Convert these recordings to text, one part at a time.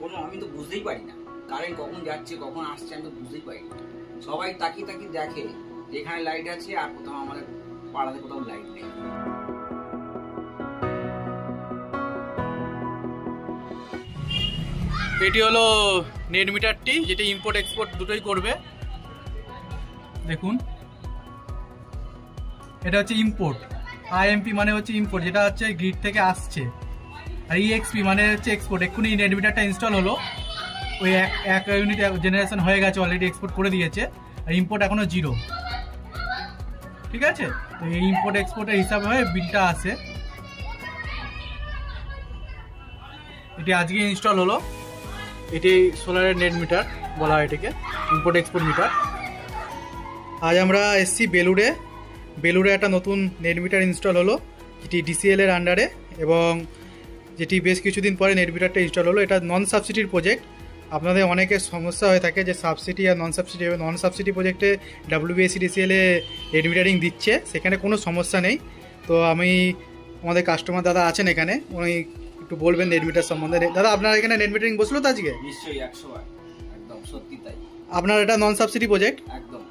কোনো আমি তো বুঝতেই পারি না কারেন্ট কখন যাচ্ছে কখন আসছে, আমি তো বুঝতেই পারি না। সবাই তাকিয়ে তাকিয়ে দেখে যেখানে লাইট আছে, আর কোথাও আমাদের পাড়াতে কোথাও লাইট নেই। এটি হলো নেট মিটারটি, যেটি ইম্পোর্ট এক্সপোর্ট দুটোই করবে। দেখুন, এটা হচ্ছে ইম্পোর্ট। আইএমপি মানে হচ্ছে ইম্পোর্ট, যেটা হচ্ছে গ্রিড থেকে আসছে। আর ইএক্সপি মানে হচ্ছে এক্সপোর্ট। এক্ষুনি নেট মিটারটা ইনস্টল হলো, ওই এক ইউনিট জেনারেশন হয়ে গেছে, অলরেডি এক্সপোর্ট করে দিয়েছে। আর ইম্পোর্ট এখনো 0। ঠিক আছে, তো এই ইম্পোর্ট এক্সপোর্টের হিসাবে হয়ে বিলটা আসে। এটি আজকে ইনস্টল হলো। এটি সোলারের নেট মিটার বলা হয় এটাকে, ইম্পোর্ট এক্সপোর্ট মিটার। আজ আমরা এসছি বেলুড়ে একটা নতুন নেট মিটার ইনস্টল হলো, যেটি ডিসিএল এর আন্ডারে, এবং যেটি বেশ কিছুদিন পরে নেট মিটারটা ইনস্টল হলো। এটা নন সাবসিডির প্রজেক্ট। আপনাদের অনেকের সমস্যা হয়ে থাকে যে সাবসিডি আর নন সাবসিডি প্রজেক্টে ডাব্লিউবিএসসি ডিসিএল এ নেট মিটারিং দিচ্ছে, সেখানে কোনো সমস্যা নেই। তো আমি আমাদের কাস্টমার দাদা আছেন এখানে, উনি একটু বলবেন নেট মিটার সম্বন্ধে। দাদা, আপনার এখানে নেট মিটারিং বসলো তো আজকে? নিশ্চয়ই, 100বার, একদম সত্যি তাই। আপনার এটা নন সাবসিডি প্রজেক্ট? একদম।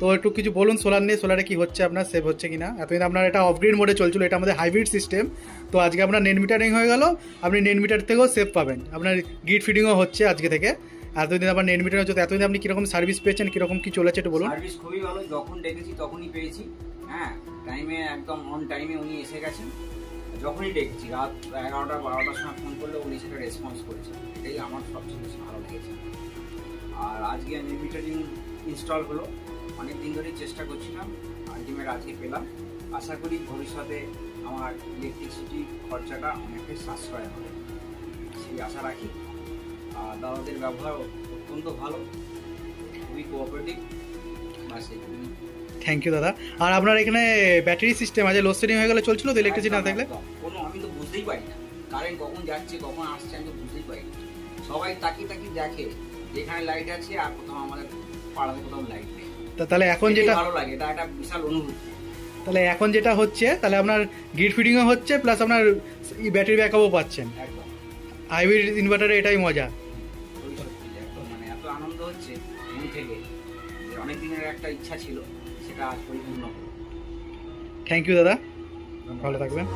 তো একটু কিছু বলুন সোলার নিয়ে, সোলারে কি হচ্ছে আপনার, সেভ হচ্ছে কিনা? এতদিন আপনার এটা অফ গ্রিড মোডে চলছিল, এটা আমাদের হাইব্রিড সিস্টেম। তো আজকে আপনার নেট মিটারিং হয়ে গেল, আপনি নেট মিটার থেকেও সেভ পাবেন, আপনার গ্রিড ফিডিংও হচ্ছে আজকে থেকে। এতদিন আবার নেট মিটার হচ্ছে, এতদিন আপনি কিরকম সার্ভিস পেয়েছেন, কিরকম কি চলেছে একটু বলুন। সার্ভিস খুবই ভালো, যখন ডেকেছি তখনই পেয়েছি। হ্যাঁ, টাইমে একদম অন টাইমে উনি এসে গেছেন। যখনই ডেকেছি, রাত 11টা 12টার সময় ফোন করলে উনি সেটা রেসপন্স করেছেন, এটাই আমার সবচেয়ে বেশি ভালো লেগেছে। আর আজকে নেট মিটারিং ইনস্টল হলো, অনেক দিন ধরেই চেষ্টা করছিলাম, আলটিমেট আজকে পেলাম। আশা করি ভবিষ্যতে আমার ইলেকট্রিসিটি খরচাটা অনেকটাই সাশ্রয় হবে, সেই আশা রাখি। আর দাদাদের ব্যবহার অত্যন্ত ভালো, খুবই কোঅপারেটিভ। থ্যাংক ইউ দাদা। আর আপনার এখানে ব্যাটারি সিস্টেম আছে, লোডশেডিং হয়ে গেলে চলছিল তো ইলেকট্রিসিটি না থাকলে? কোনো আমি তো বুঝতেই পারি না কারেন্ট কখন যাচ্ছে কখন আসছে, আমি তো বুঝতেই পারি না। সবাই তাকিয়ে তাকিয়ে দেখে যেখানে লাইট আছে, আর কোথাও আমাদের পাড়াতে কোথাও লাইট নেই। তাহলে এখন যেটা ভালো লাগে, এটা একটা বিশাল অনুভূতি। তাহলে এখন যেটা হচ্ছে, তাহলে আপনার গ্রিড ফিডিংও হচ্ছে, প্লাস আপনার ব্যাটারি ব্যাকআপও পাচ্ছেন। একদম, হাইব্রিড ইনভার্টারে এটাই মজা। একদম, মানে এত আনন্দ হচ্ছে মন থেকে, যে অনেক দিনের একটা ইচ্ছা ছিল, সেটা আজ পরিপূর্ণ হলো। থ্যাংক ইউ দাদা, ভালো থাকবেন।